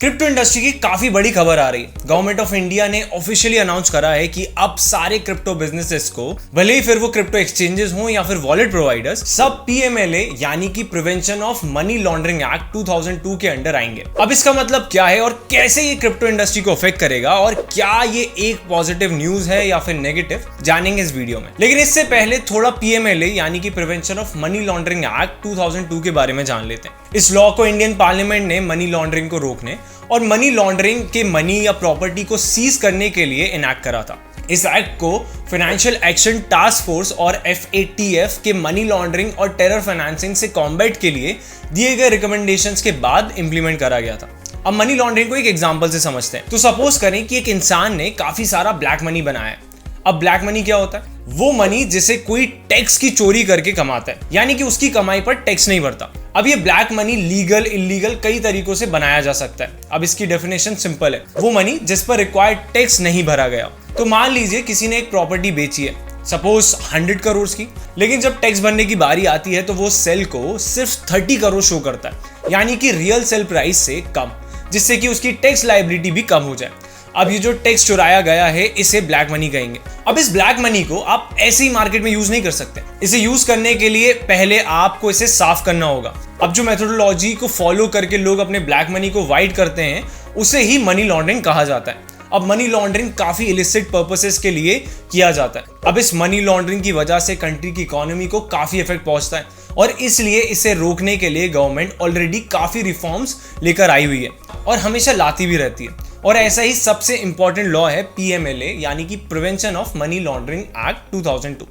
Crypto industry की काफी बड़ी खबर आ रही है। गवर्नमेंट ऑफ इंडिया ने ऑफिशियली अनाउंस करा है कि अब सारे क्रिप्टो बिजनेसेस को, भले ही फिर वो क्रिप्टो एक्सचेंजेस हो या फिर वॉलेट प्रोवाइडर्स, सब पीएमएलए यानी कि prevention of money laundering act 2002 के अंडर आएंगे। अब इसका मतलब क्या है और कैसे ये क्रिप्टो इंडस्ट्री को अफेक्ट करेगा और क्या ये एक पॉजिटिव न्यूज है या फिर नेगेटिव, जानेंगे इस वीडियो में। लेकिन इससे पहले थोड़ा पीएमएलए यानी कि prevention of money laundering act 2002 के बारे में जान लेते हैं। इस लॉ को इंडियन पार्लियामेंट ने मनी लॉन्ड्रिंग को रोकने और मनी लॉन्ड्रिंग के मनी या प्रॉपर्टी को सीज करने के लिए इनैक्ट करा था। इस एक्ट को फाइनेंशियल एक्शन टास्क फोर्स और FATF के मनी लॉन्ड्रिंग और टेरर फाइनेंसिंग से कॉम्बैट के लिए दिए गए रिकमेंडेशंस के बाद इंप्लीमेंट करा गया था। अब मनी लॉन्ड्रिंग को एक एग्जांपल से समझते हैं। तो सपोज करें कि एक इंसान ने काफी सारा ब्लैक मनी बनाया है। अब ब्लैक मनी क्या होता है? वो मनी जिसे कोई टैक्स की चोरी करके कमाता है, यानी कि उसकी कमाई पर टैक्स नहीं भरता। अब ये ब्लैक मनी लीगल इलीगल कई तरीकों से बनाया जा सकता है। अब इसकी डेफिनेशन सिंपल है, वो मनी जिस पर रिक्वायर्ड टैक्स नहीं भरा गया। तो मान लीजिए किसी ने एक प्रॉपर्टी बेची है, सपोज 100 करोड़ की, लेकिन जब टैक्स भरने की बारी आती है तो वो सेल को सिर्फ 30 करोड़ शो करता है, यानी कि रियल सेल प्राइस से कम, जिससे कि उसकी टैक्स लायबिलिटी भी कम हो जाए। अब ये जो टैक्स चुराया गया है इसे ब्लैक मनी कहेंगे। अब इस ब्लैक मनी को आप ऐसे ही मार्केट में यूज नहीं कर सकते। इसे यूज करने के लिए पहले आपको इसे साफ करना होगा। अब जो मेथोडोलॉजी को फॉलो करके लोग अपने ब्लैक मनी को वाइट करते हैं उसे ही मनी लॉन्ड्रिंग कहा जाता है। अब मनी लॉन्ड्रिंग काफी इलिसिट पर्पसेस के लिए किया जाता है। अब इस मनी लॉन्ड्रिंग की वजह से कंट्री की इकोनॉमी को काफी इफेक्ट पहुंचता है और इसलिए इसे रोकने के लिए गवर्नमेंट ऑलरेडी काफी रिफॉर्म्स लेकर आई हुई है और हमेशा लाती भी रहती है। और ऐसा ही सबसे इंपॉर्टेंट लॉ है पीएमएलए यानी कि prevention of money laundering act 2002।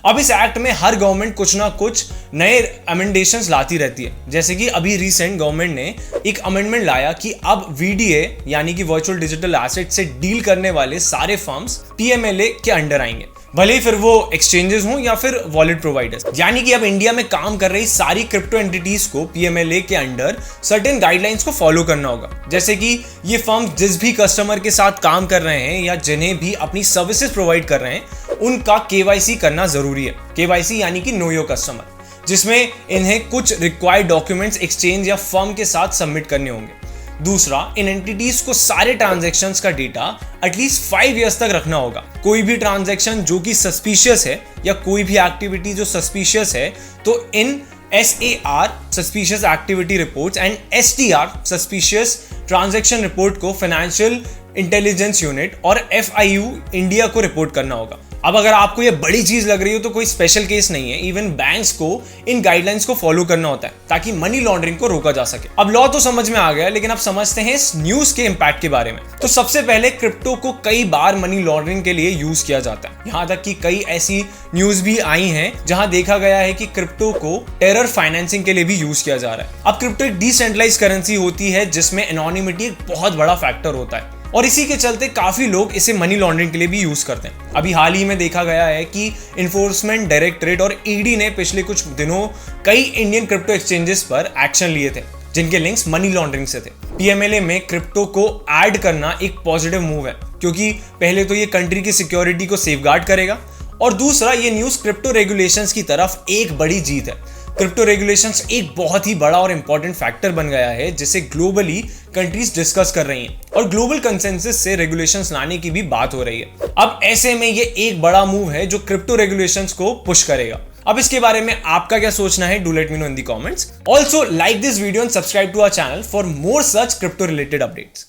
अब इस एक्ट में हर गवर्नमेंट कुछ ना कुछ नए अमेंडेशंस लाती रहती है। जैसे कि अभी रिसेंट गवर्नमेंट ने एक अमेंडमेंट लाया कि अब VDA यानी कि वर्चुअल डिजिटल एसेट से डील करने वाले सारे फर्म्स पीएमएलए के अंडर आएंगे, भले ही फिर वो एक्सचेंजेस हों या फिर वॉलेट प्रोवाइडर्स। यानी कि अब इंडिया में काम कर रही सारी क्रिप्टो एंटिटीज को पीएमएलए के अंडर सर्टेन गाइडलाइंस को फॉलो करना होगा। जैसे कि ये फर्म जिस भी कस्टमर के साथ काम कर रहे हैं या जिन्हें भी अपनी सर्विसेज प्रोवाइड कर रहे हैं उनका KYC करना जरूरी है। KYC यानी कि नो योर कस्टमर, जिसमें इन्हें कुछ रिक्वायर्ड डॉक्यूमेंट्स एक्सचेंज या फर्म के साथ सबमिट करने होंगे। दूसरा, इन एंटिटीज को सारे ट्रांजैक्शंस का डेटा एटलीस्ट 5 इयर्स तक रखना होगा। कोई भी ट्रांजैक्शन जो कि सस्पिशियस है या कोई भी एक्टिविटी जो सस्पिशियस है तो इन SAR suspicious activity reports and STR suspicious transaction report को फाइनेंशियल इंटेलिजेंस यूनिट और FIU इंडिया को रिपोर्ट करना होगा। अब अगर आपको ये बड़ी चीज लग रही हो तो कोई स्पेशल केस नहीं है। इवन बैंक्स को इन गाइडलाइंस को फॉलो करना होता है ताकि मनी लॉन्ड्रिंग को रोका जा सके। अब लॉ तो समझ में आ गया, लेकिन अब समझते हैं इस न्यूज के इंपैक्ट के बारे में। तो सबसे पहले क्रिप्टो को कई बार मनी लॉन्ड्रिंग के लिए यूज किया जाता है। यहाँ तक कि कई ऐसी न्यूज भी आई हैं जहां देखा गया है कि क्रिप्टो को टेरर फाइनेंसिंग के लिए भी यूज किया जा रहा है। अब क्रिप्टो एक डिसेंट्रलाइज करेंसी होती है जिसमें एनोनिमिटी एक बहुत बड़ा फैक्टर होता है और इसी के चलते काफी लोग इसे मनी लॉन्ड्रिंग के लिए भी यूज करते हैं। अभी हाल ही में देखा गया है कि इन्फोर्समेंट डायरेक्टरेट और ED ने पिछले कुछ दिनों कई इंडियन क्रिप्टो एक्सचेंजेस पर एक्शन लिए थे जिनके लिंक्स मनी लॉन्ड्रिंग से थे। पीएमएलए में क्रिप्टो को ऐड करना एक पॉजिटिव मूव है, क्योंकि पहले तो ये कंट्री की सिक्योरिटी को सेफगार्ड करेगा और दूसरा ये न्यूज क्रिप्टो रेगुलेशंस की तरफ एक बड़ी जीत है। क्रिप्टो रेगुलेशंस एक बहुत ही बड़ा और इंपॉर्टेंट फैक्टर बन गया है जिसे ग्लोबली कंट्रीज डिस्कस कर रही हैं और ग्लोबल कंसेंसस से रेगुलेशंस लाने की भी बात हो रही है। अब ऐसे में ये एक बड़ा मूव है जो क्रिप्टो रेगुलेशंस को पुश करेगा। अब इसके बारे में आपका क्या सोचना है? Do let me know in the comments. Also like this video and subscribe to our channel for more such crypto related updates.